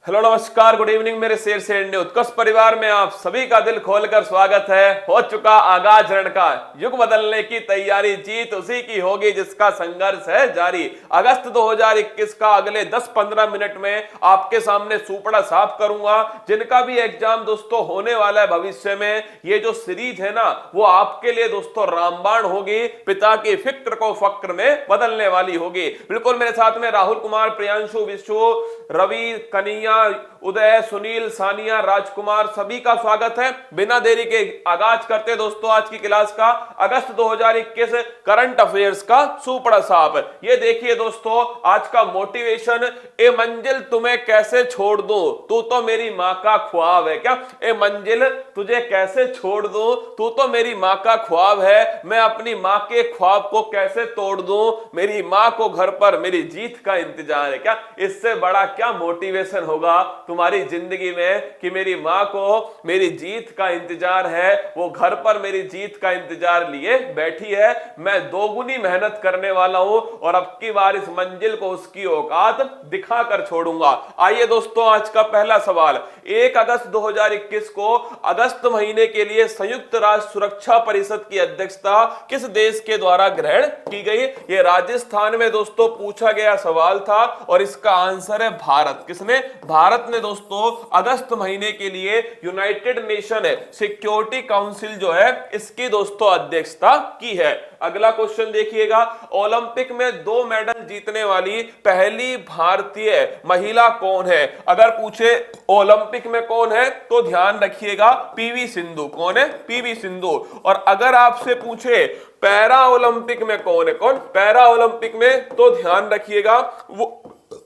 Hello नमस्कार good evening मेरे शेर से उत्कर्ष परिवार में आप सभी का दिल खोलकर स्वागत है। हो चुका आगाज रण का, युग बदलने की तैयारी, जीत उसी की होगी जिसका संघर्ष है जारी। अगस्त 2021 का अगले 10-15 मिनट में आपके सामने सुपड़ा साफ करूंगा। जिनका भी एग्जाम दोस्तों होने वाला है भविष्य में, ये जो सीरीज है ना वो आपके लिए दोस्तों रामबाण होगी, पिता की फिक्र को फक्र में बदलने वाली होगी। बिल्कुल मेरे साथ में राहुल कुमार, प्रियांशु, विशु, रवि, कन्हैया, उदय, सुनील, सानिया, राजकुमार, सभी का स्वागत है। बिना देरी के आगाज करते दोस्तों आज की क्लास का अगस्त 2021 करंट अफेयर्स का सुपड़ा साफ। ये देखिए दोस्तों आज का मोटिवेशन, ए मंजिल तुम्हें कैसे छोड़ दूं, तू तो मेरी मां का ख्वाब है। क्या ए मंजिल तुझे कैसे छोड़ दूं, तू तो मेरी मां का ख्वाब है, मैं अपनी मां के ख्वाब को कैसे तोड़ दूं, मेरी मां को घर पर मेरी जीत का इंतजार है। क्या इससे बड़ा क्या मोटिवेशन होगा तुम्हारी जिंदगी में कि मेरी मां को मेरी जीत का इंतजार है, वो घर पर मेरी जीत का इंतजार लिए बैठी है, मैं दोगुनी मेहनत करने वाला हूं और अब की बार इस मंजिल को उसकी औकात दिखाकर छोड़ूंगा। आइए दोस्तों आज का पहला सवाल, 1 अगस्त 2021 को अगस्त महीने के लिए संयुक्त राष्ट्र सुरक्षा परिषद की अध्यक्षता किस देश के द्वारा ग्रहण की गई? ये राजस्थान में दोस्तों पूछा गया सवाल था और इसका आंसर है भारत। किसने? भारत ने दोस्तों अगस्त महीने के लिए यूनाइटेड नेशन सिक्योरिटी काउंसिल जो है इसकी दोस्तों अध्यक्षता की है। अगला क्वेश्चन देखिएगा, ओलंपिक में 2 मेडल जीतने वाली पहली भारतीय महिला कौन है? अगर पूछे ओलंपिक में कौन है तो ध्यान रखिएगा पीवी सिंधु। कौन है? पीवी सिंधु। और अगर आपसे पूछे पैरा ओलंपिक में कौन है? कौन पैरा ओलंपिक में? तो ध्यान रखिएगा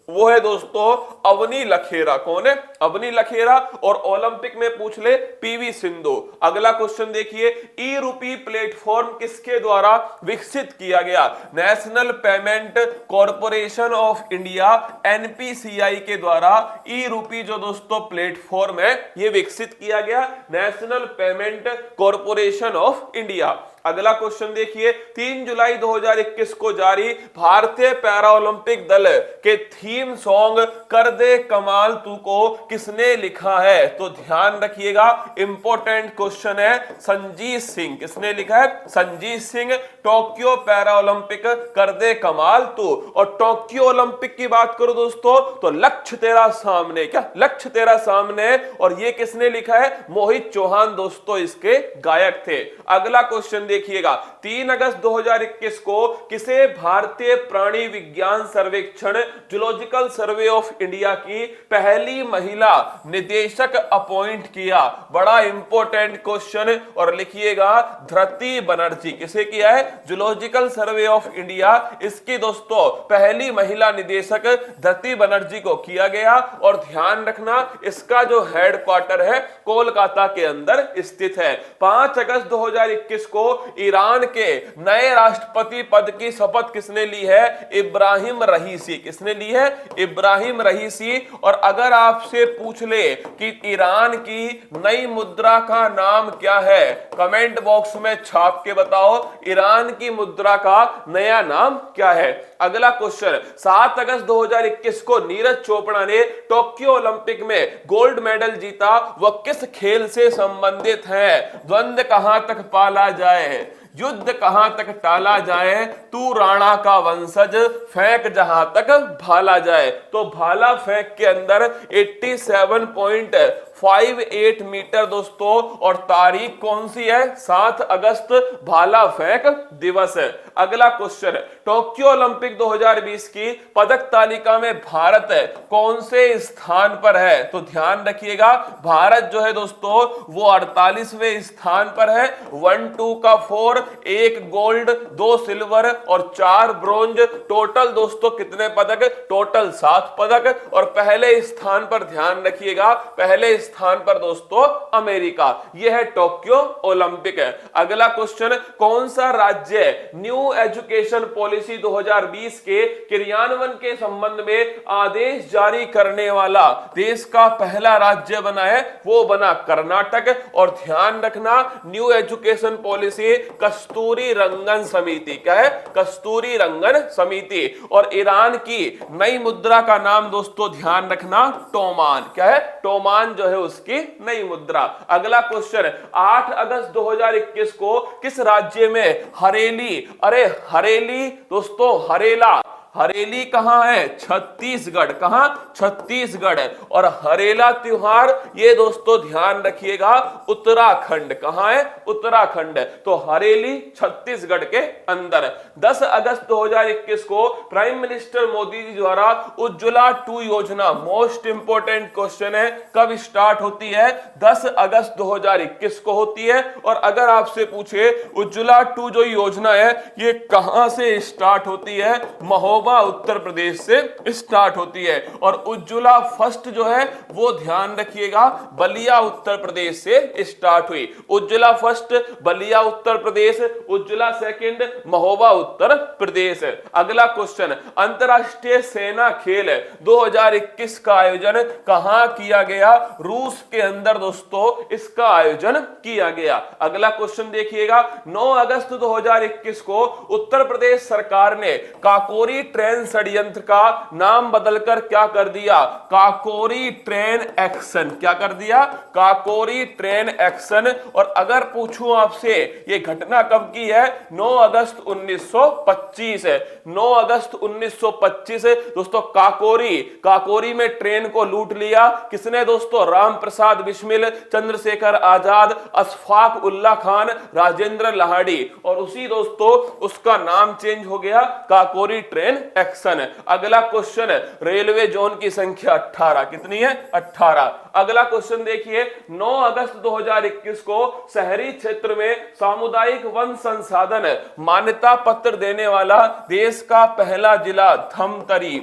वो है दोस्तों अवनी लखेरा। कौन है? अवनी लखेरा। और ओलंपिक में पूछ ले पीवी सिंधु। अगला क्वेश्चन देखिए, ई रूपी प्लेटफॉर्म किसके द्वारा विकसित किया गया? National payment corporation of India NPCI के द्वारा ई रूपी जो दोस्तों प्लेटफॉर्म है ये विकसित किया गया, national payment corporation of India. अगला क्वेश्चन देखिए, 3 जुलाई 2021 को जारी भारतीय पैरा ओलंपिक दल के थीम सॉन्ग कर दे कमाल तू को किसने लिखा है? तो ध्यान रखिएगा इंपॉर्टेंट क्वेश्चन है, संजीत सिंह। किसने लिखा है? Sanjeet Singh. Tokyo para Olympic कर दे कमाल तू। और टोक्यो ओलंपिक की बात करो दोस्तों तो लक्ष्य तेरा सामने। क्या लक्ष्य तेरा सामने? और ये किसने लिखा है? मोहित चौहान दोस्तों इसके गायक थे। अगला क्वेश्चन देखिएगा, 3 अगस्त 2021 को किसे भारतीय प्राणी विज्ञान सर्वेक्षण जूलॉजिकल सर्वे ऑफ इंडिया की पहली महिला निदेशक अपॉइंट किया? बड़ा इंपॉर्टेंट क्वेश्चन। और लिखिएगा धृति बनर्जी। किसे किया है? जूलॉजिकल सर्वे ऑफ इंडिया इसकी दोस्तों पहली महिला निदेशक धृति बनर्जी को किया गया। और ध्यान रखना इसका जो हेडक्वार्टर है कोलकाता के अंदर स्थित है। 5 अगस्त 2021 को ईरान के नए राष्ट्रपति पद की शपथ किसने ली है? इब्राहिम रईसी। किसने ली है? इब्राहिम रईसी। और अगर आपसे पूछ ले कि ईरान की नई मुद्रा का नाम क्या है, कमेंट बॉक्स में छाप के बताओ ईरान की मुद्रा का नया नाम क्या है। अगला क्वेश्चन, 7 अगस्त 2021 को नीरज चोपड़ा ने टोक्यो ओलंपिक में गोल्ड मेडल जीता, वह किस खेल से संबंधित है? द्वंद्व कहां तक पाला जाए, युद्ध कहां तक टाला जाए, तू राणा का वंशज, फेंक जहां तक भाला जाए। तो भाला फेंक के अंदर 87.58 मीटर दोस्तों। और तारीख कौन सी है? 7 अगस्त भाला फेंक दिवस है। अगला क्वेश्चन, टोक्यो ओलंपिक 2020 की पदक तालिका में भारत कौन से स्थान पर है? तो ध्यान रखिएगा भारत जो है दोस्तों वो 48वें स्थान पर है। 1 2 का 4, 1 गोल्ड, 2 सिल्वर और 4 ब्रोंज। टोटल दोस्तों कितने पदक? टोटल 7 पदक। और पहले स्थान पर ध्यान रखिएगा, पहले स्थान पर दोस्तों अमेरिका। यह है टोक्यो ओलंपिक। अगला क्वेश्चन, कौन सा राज्य न्यू एजुकेशन पॉलिसी 2020 के क्रियान्वयन के संबंध में आदेश जारी करने वाला देश का पहला राज्य बना है? वो बना कर्नाटक। और ध्यान रखना, न्यू एजुकेशन पॉलिसी कस्तूरी रंगन समिति। क्या है? कस्तूरी रंगन समिति। और ईरान की नई मुद्रा का नाम दोस्तों ध्यान रखना, टोमान। क्या है? टोमान जो है उसकी नई मुद्रा। अगला क्वेश्चन, 8 अगस्त 2021 को किस राज्य में हरेली, अरे हरेली दोस्तों, हरेला, हरेली कहां है? छत्तीसगढ़। कहां? छत्तीसगढ़। और हरेला त्योहार ये दोस्तों ध्यान रखिएगा उत्तराखंड। कहां है? उत्तराखंड। तो हरेली छत्तीसगढ़ के अंदर। 10 अगस्त 2021 को प्राइम मिनिस्टर मोदी जी द्वारा उज्ज्वला 2 योजना, मोस्ट इंपोर्टेंट क्वेश्चन है, कब स्टार्ट होती है? 10 अगस्त 2021 को होती है। और अगर आपसे पूछे उज्ज्वला 2 जो योजना है ये कहां से स्टार्ट होती है? महोबा उत्तर प्रदेश से स्टार्ट होती है। और उज्ज्वला फर्स्ट जो है वो ध्यान रखिएगा बलिया उत्तर प्रदेश से स्टार्ट हुई। Ujjwala first Ballia Uttar Pradesh, Ujjwala second Mahoba Uttar Pradesh. अगला क्वेश्चन, अंतरराष्ट्रीय सेना खेल 2021 का आयोजन कहां किया गया? रूस के अंदर दोस्तों इसका आयोजन किया गया। अगला क्वेश्चन देखिएगा, 9 अगस्त 2021 को उत्तर प्रदेश सरकार ने काकोरी ट्रेन षड्यंत्र का नाम बदलकर क्या कर दिया? Kakori train action. क्या कर दिया? Kakori train action. और अगर पूछूं आपसे ये घटना कब की है? 9 अगस्त 1925 है। 9 अगस्त 1925 दोस्तों काकोरी में ट्रेन को लूट लिया। किसने दोस्तों? राम प्रसाद बिस्मिल, चंद्रशेखर आजाद, अशफाक उल्ला खान, राजेंद्र लाहिड़ी। और उसी दोस्तों उसका नाम चेंज हो गया काकोरी ट्रेन एक्शन। अगला क्वेश्चन, रेलवे जोन की संख्या 18 कितनी है? 18। अगला क्वेश्चन देखिए, 9 अगस्त 2021 को शहरी क्षेत्र में सामुदायिक वन संसाधन मान्यता पत्र देने वाला देश का पहला जिला धमतरी।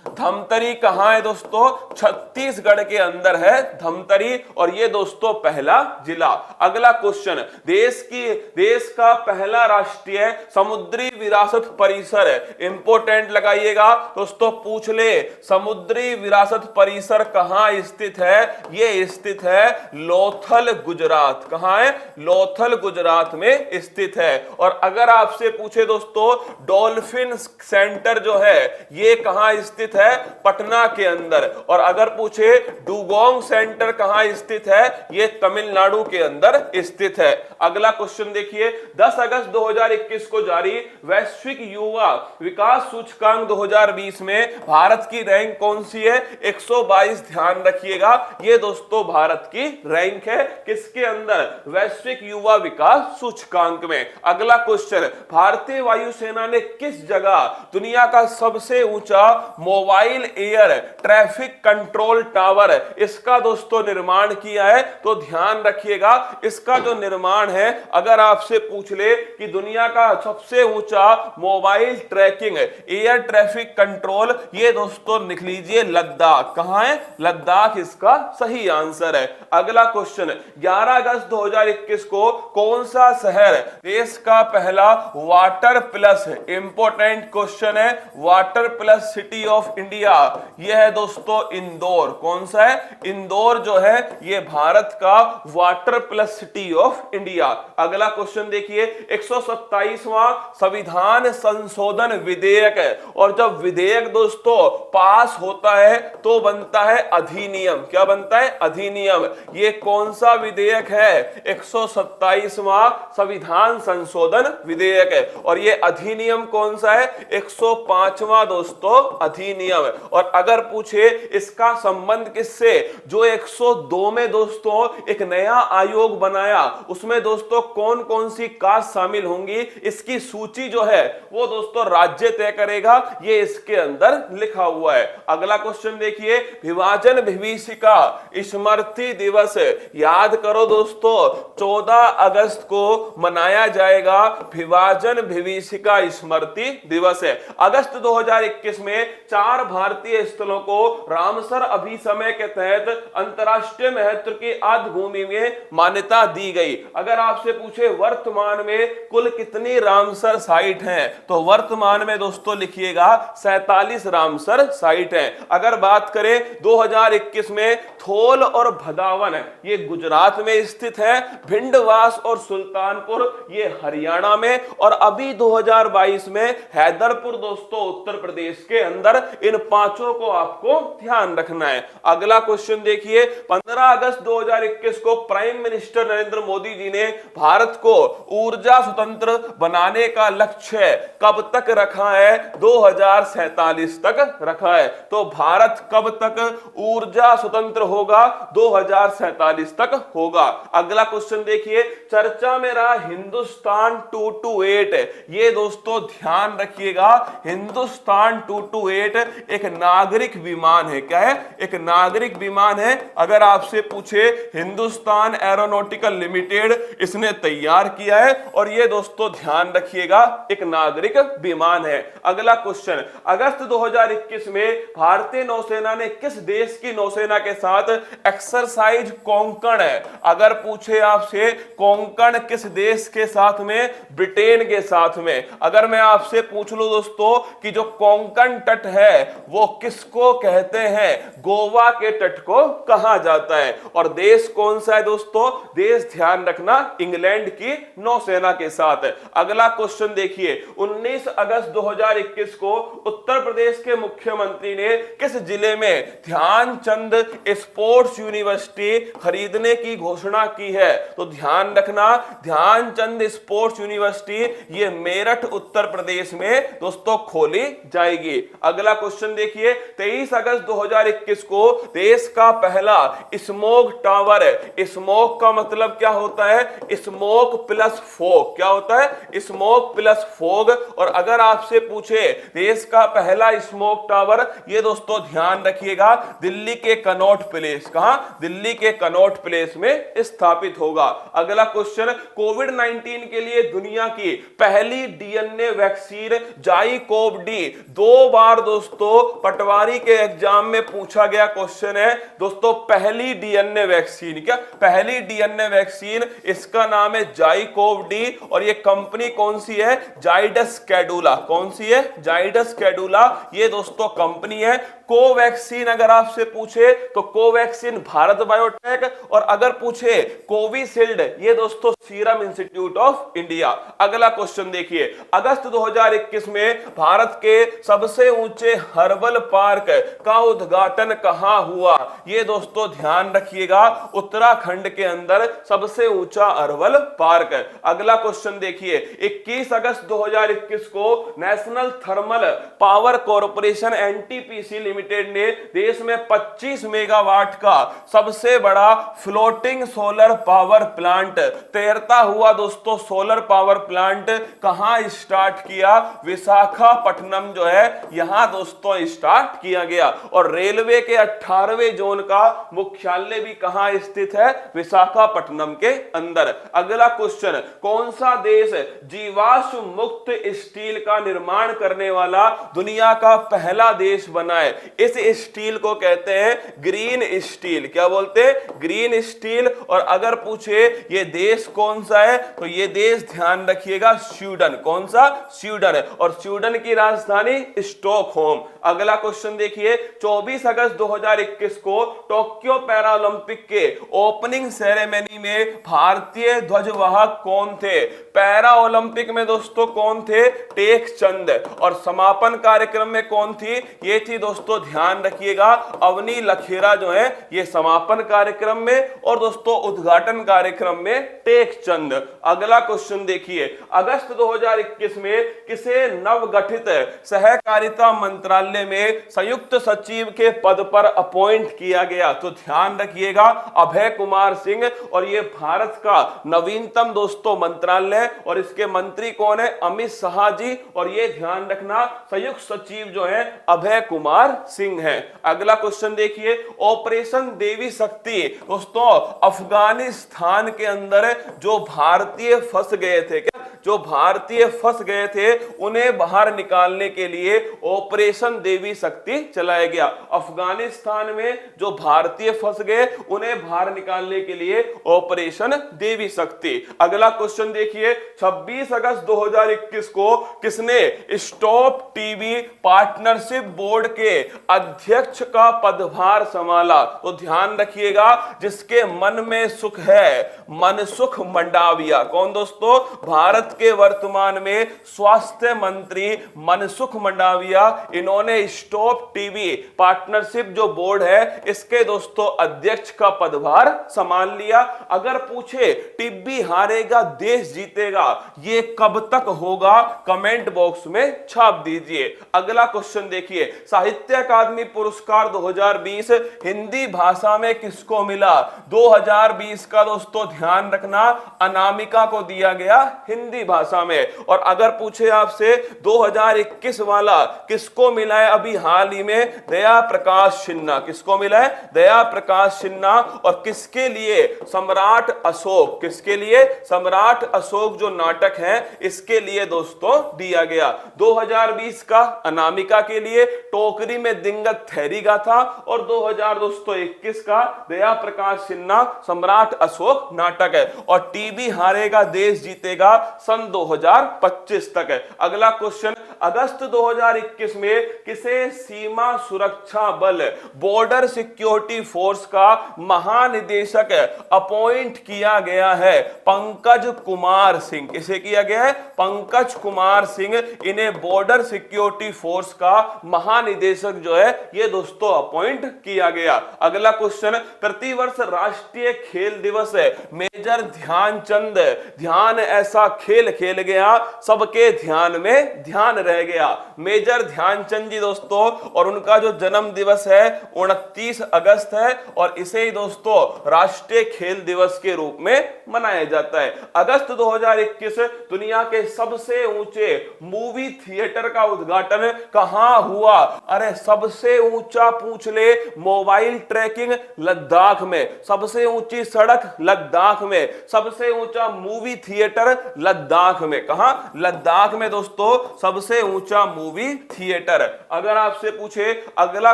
धमतरी कहां है दोस्तों? छत्तीसगढ़ के अंदर है धमतरी। और ये दोस्तों पहला जिला। अगला क्वेश्चन, देश का पहला राष्ट्रीय समुद्री विरासत परिसर, इंपोर्टेंट लगाइएगा दोस्तों, पूछ ले, समुद्री विरासत परिसर कहां स्थित है? ये स्थित है लोथल गुजरात। कहां है? लोथल गुजरात में स्थित है। और अगर आपसे पूछे दोस्तों डॉल्फिन सेंटर जो है ये कहां स्थित है? पटना के अंदर। और अगर पूछे डुगोंग सेंटर कहां स्थित है? ये तमिलनाडु के अंदर स्थित है। अगला क्वेश्चन देखिए, 10 अगस्त 2021 को जारी वैश्विक युवा विकास सूचकांक 2020 में भारत की रैंक कौन सी है? 122। ध्यान रखिएगा ये दोस्तों भारत की रैंक है। किसके अंदर? वैश्विक युवा विकास सूचकांक में। अगला क्वेश्चन, भारतीय वायुसेना ने किस जगह दुनिया का सबसे ऊंचा mobile air traffic control tower इसका दोस्तों निर्माण किया है? तो ध्यान रखिएगा इसका जो निर्माण है, अगर आपसे पूछ ले कि दुनिया का सबसे ऊंचा mobile trekking air traffic control, ये दोस्तों लिख लीजिए लद्दाख। कहां है? लद्दाख इसका सही आंसर है। अगला क्वेश्चन, 11 अगस्त 2021 को कौन सा शहर देश का पहला वाटर प्लस, इंपोर्टेंट क्वेश्चन है, water plus city of India? यह है दोस्तों इंदौर। कौन सा है? इंदौर जो है ये भारत का water plus city of India. अगला क्वेश्चन देखिए, 127वां संविधान संशोधन विधेयक है। और जब विधेयक दोस्तों पास होता है तो बनता है अधिनियम। क्या बनता है? अधिनियम। ये कौन सा विधेयक है? 127वां संविधान संशोधन विधेयक है। और ये अधिनियम कौन सा है? 105वां दोस्तों अधिनियम। और अगर पूछे इसका संबंध किससे? जो 102 में दोस्तों एक नया आयोग बनाया उसमें दोस्तों कौन कौन सी कास्ट शामिल होंगी इसकी सूची जो है वो दोस्तों राज्य तय करेगा। ये इसके अंदर लिखा हुआ है। अगला क्वेश्चन देखिए, विभाजन विभीषिका स्मृति दिवस याद करो दोस्तों 14 अगस्त को मनाया जाएगा विभाजन विभीषिका स्मृति दिवस है। अगस्त 2021 में 4 4 भारतीय स्थलों को रामसर अभिसमय के तहत अंतरराष्ट्रीय महत्व की आद्य भूमि में मान्यता दी गई। अगर आपसे पूछे वर्तमान में कुल कितनी रामसर साइट हैं, तो वर्तमान में दोस्तों लिखिएगा 47 रामसर साइट हैं। अगर बात करें 2021 में थोल और भदावन ये गुजरात में स्थित है, भिंडवास और सुल्तानपुर ये हरियाणा में, और अभी 2022 में हैदरपुर दोस्तों उत्तर प्रदेश के अंदर। इन पांचों को आपको ध्यान रखना है। अगला क्वेश्चन देखिए, 15 अगस्त 2021 को प्राइम मिनिस्टर नरेंद्र मोदी जी ने भारत को ऊर्जा स्वतंत्र बनाने का लक्ष्य कब तक रखा है? 2047 तक रखा है। तो भारत कब तक ऊर्जा स्वतंत्र होगा? 2047 तक होगा। अगला क्वेश्चन देखिए, चर्चा में रहा हिंदुस्तान 228, ये दोस्तों ध्यान रखिएगा, हिंदुस्तान 228 एक नागरिक विमान है। क्या है? एक नागरिक विमान है। अगर आपसे पूछे हिंदुस्तान एरोनॉटिकल लिमिटेड इसने तैयार किया है, और ये दोस्तों ध्यान रखिएगा एक नागरिक विमान है। अगला क्वेश्चन, अगस्त 2021 में भारतीय नौसेना ने किस देश की नौसेना के साथ एक्सरसाइज कोंकण है? अगर पूछे आपसे कोंकण किस देश के साथ में? ब्रिटेन के साथ में। अगर मैं आपसे पूछ लूं दोस्तों कि जो कोंकण तट है वो किसको कहते हैं? गोवा के तट को कहा जाता है। और देश कौन सा है दोस्तों? देश ध्यान रखना इंग्लैंड की नौसेना के साथ। अगला क्वेश्चन देखिए, 19 अगस्त 2021 को उत्तर प्रदेश के मुख्यमंत्री ने किस जिले में ध्यानचंद स्पोर्ट्स यूनिवर्सिटी खरीदने की घोषणा की है? तो ध्यान रखना ध्यानचंद स्पोर्ट्स यूनिवर्सिटी ये मेरठ उत्तर प्रदेश में दोस्तों खोली जाएगी। अगला क्वेश्चन देखिए, 23 अगस्त 2021 को देश का पहला स्मोक टावर, स्मोक का मतलब क्या होता है? Smoke plus fog. क्या होता है? Smoke plus fog. और अगर आपसे पूछे देश का पहला स्मोक टावर, ये दोस्तों ध्यान रखिएगा दिल्ली के कनॉट प्लेस। कहां? दिल्ली के कनॉट प्लेस में स्थापित होगा। अगला क्वेश्चन, कोविड-19 के लिए दुनिया की पहली डीएनए वैक्सीन जाइकोव डी 2 बार दोस्तों पटवारी के एग्जाम में पूछा गया क्वेश्चन है दोस्तों। पहली डीएनए वैक्सीन, क्या पहली डीएनए वैक्सीन, इसका नाम है जाइकोव डी, और ये कंपनी कौन सी है? जाइडस कैडुला। कौन सी है? जाइडस कैडुला ये दोस्तों कंपनी है। कोवैक्सीन अगर आपसे पूछे तो कोवैक्सीन भारत बायोटेक, और अगर पूछे कोविशील्ड ये दोस्तों सीरम इंस्टीट्यूट ऑफ इंडिया। अगला क्वेश्चन देखिए, अगस्त 2021 में भारत के सबसे ऊंचे हर्बल पार्क का उद्घाटन कहां हुआ? ये दोस्तों ध्यान रखिएगा उत्तराखंड के अंदर सबसे ऊंचा हर्बल पार्क। अगला क्वेश्चन देखिए, 21 अगस्त 2021 को national thermal power corporation NTPC limited ने देश में 25 मेगावाट का सबसे बड़ा फ्लोटिंग सोलर पावर प्लांट, तैरता हुआ दोस्तों सोलर पावर प्लांट कहां स्टार्ट किया? विशाखापट्टनम जो है यहां दोस्तों स्टार्ट किया गया। और रेलवे के 18वें जोन का मुख्यालय भी कहां स्थित है? विशाखापट्टनम के अंदर। अगला क्वेश्चन, कौन सा देश जीवाश्म मुक्त स्टील का निर्माण करने वाला दुनिया का पहला देश बना है? इस स्टील को कहते हैं ग्रीन स्टील। क्या बोलते हैं? Green steel. और अगर पूछे ये देश कौन सा है, तो ये देश ध्यान रखिएगा स्वीडन। कौन सा? स्वीडन है। और स्वीडन की राजधानी स्टॉकहोम। अगला क्वेश्चन देखिए, 24 अगस्त 2021 को टोक्यो पैरालंपिक के ओपनिंग सेरेमनी में भारतीय ध्वजवाहक कौन थे? पैरा ओलंपिक में दोस्तों कौन थे? टेक चंद। और समापन कार्यक्रम में कौन थी? ये थी दोस्तों ध्यान रखिएगा अवनी लखेरा जो है ये समापन कार्यक्रम में, और दोस्तों उद्घाटन कार्यक्रम में टेक चंद। अगला क्वेश्चन देखिए, अगस्त 2021 में किसे नवगठित सहकारिता मंत्रालय में संयुक्त सचिव के पद पर अपॉइंट किया गया? तो ध्यान रखिएगा अभय कुमार सिंह। और ये भारत का नवीनतम दोस्तों मंत्रालय, और इसके मंत्री कौन है? अमित शाह जी। और ये ध्यान रखना संयुक्त सचिव जो है अभय कुमार सिंह है। अगला क्वेश्चन देखिए, ऑपरेशन देवी शक्ति दोस्तों अफगानिस्तान के अंदर जो भारतीय फंस गए थे, क्या जो भारतीय फंस गए थे उन्हें बाहर निकालने के लिए ऑपरेशन देवी शक्ति चलाया गया। अफगानिस्तान में जो भारतीय फंस गए उन्हें बाहर निकालने के लिए ऑपरेशन देवी शक्ति। अगला क्वेश्चन देखिए, 26 अगस्त 2021 को किसने स्टॉप टीबी पार्टनरशिप बोर्ड के अध्यक्ष का पदभार संभाला? तो ध्यान रखिएगा, जिसके मन में सुख है मनसुख मंडाविया। कौन दोस्तों? भारत के वर्तमान में स्वास्थ्य मंत्री मनसुख मंडाविया। इन्होंने स्टॉप टीबी पार्टनरशिप जो बोर्ड है इसके दोस्तों अध्यक्ष का पदभार संभाल लिया। अगर पूछे टीबी हारेगा देश जीतेगा, ये कब तक होगा? कमेंट बॉक्स में छाप दीजिए। अगला क्वेश्चन देखिए, साहित्य अकादमी पुरस्कार 2020 हिंदी भाषा में किसको मिला? 2020 का दोस्तों ध्यान रखना अनामिका को दिया गया हिंदी भाषा में। और अगर पूछे आपसे 2021 वाला किसको मिला है? अभी हाल ही में दया प्रकाश सिन्हा। किसको मिला है? दया प्रकाश सिन्हा। और किसके लिए? सम्राट अशोक। किसके लिए? सम्राट अशोक जो नाटक है इसके लिए दोस्तों दिया गया। 2020 का अनामिका के लिए टोकरी में दिंगत थैरी गाथा, और 2021 का दया प्रकाश सिन्हा सम्राट अशोक नाटक है। और टीबी हारेगा देश जीतेगा सन 2025 तक है। अगला क्वेश्चन, अगस्त 2021 में किसे सीमा सुरक्षा बल बॉर्डर सिक्योरिटी फोर्स का महानिदेशक अपॉइंट किया गया है? पंकज कुमार सिंह। किसे किया गया है? पंकज कुमार सिंह। इन्हें बॉर्डर सिक्योरिटी फोर्स का महानिदेशक जो है ये दोस्तों अपॉइंट किया गया। अगला क्वेश्चन, प्रतिवर्ष राष्ट्रीय खेल दिवस है मेजर ध्यानचंद ध्यान ऐसा खेल खेल गया सबके ध्यान में ध्यान रह गया। मेजर ध्यानचंद जी दोस्तों, और उनका जो जन्म दिवस है 29 अगस्त है, और इसे ही दोस्तों राष्ट्रीय खेल दिवस के रूप में मनाया जाता है। अगस्त 2021 दुनिया के सबसे ऊंचे मूवी थिएटर का उद्घाटन कहां हुआ? अरे सबसे ऊंचा पूछ ले, मोबाइल ट्रैकिंग लद्दाख में। सबसे ऊंची सड़क लद्दाख में। सबसे ऊंचा मूवी थिएटर लद्दाख में। कहां? लद्दाख में दोस्तों सबसे ऊंचा मूवी थिएटर। अगर आपसे पूछे अगला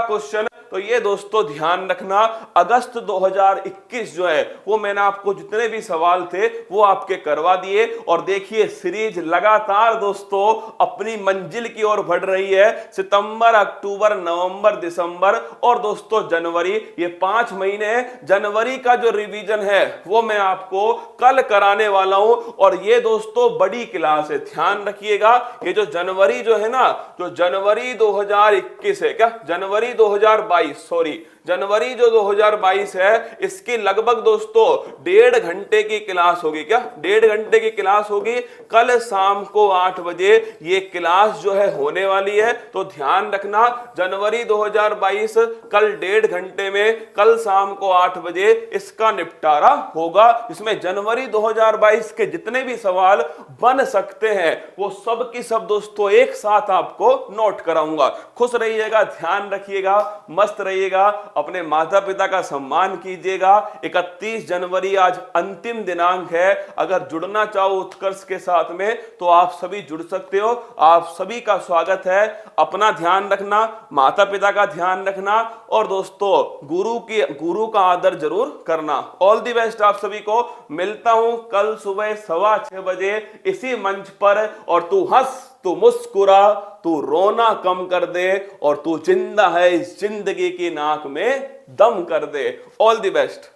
क्वेश्चन, तो ये दोस्तों ध्यान रखना, अगस्त 2021 जो है वो मैंने आपको जितने भी सवाल थे वो आपके करवा दिए। और देखिए सीरीज लगातार दोस्तों अपनी मंजिल की ओर बढ़ रही है। सितंबर, अक्टूबर, नवंबर, दिसंबर और दोस्तों जनवरी, ये 5 महीने हैं। जनवरी का जो रिवीजन है वो मैं आपको कल कराने वाला हूं, और ये दोस्तों बड़ी क्लास है, ध्यान रखिएगा। ये जो जनवरी जो है ना, जो जनवरी 2021 है, क्या जनवरी 2022 सॉरी, जनवरी जो 2022 है इसकी लगभग दोस्तों 1.5 घंटे की क्लास होगी। क्या 1.5 घंटे की क्लास होगी? कल शाम को 8 बजे ये क्लास जो है होने वाली है। तो ध्यान रखना, जनवरी 2022 कल 1.5 घंटे में, कल शाम को 8 बजे इसका निपटारा होगा। इसमें जनवरी 2022 के जितने भी सवाल बन सकते हैं वो सब की सब दोस्तों एक साथ आपको नोट कराऊंगा। खुश रहिएगा, ध्यान रखिएगा, मस्त रहिएगा, अपने माता पिता का सम्मान कीजिएगा। 31 जनवरी आज अंतिम दिनांक है। अगर जुड़ना चाहो उत्कर्ष के साथ में तो आप सभी जुड़ सकते हो। आप सभी का स्वागत है। अपना ध्यान रखना, माता पिता का ध्यान रखना, और दोस्तों गुरु का आदर जरूर करना। ऑल दी बेस्ट आप सभी को। मिलता हूं कल सुबह 6:15 बजे इसी मंच पर। और तू हंस, तू मुस्कुरा, तू रोना कम कर दे, और तू जिंदा है इस जिंदगी की नाक में दम कर दे। All the best.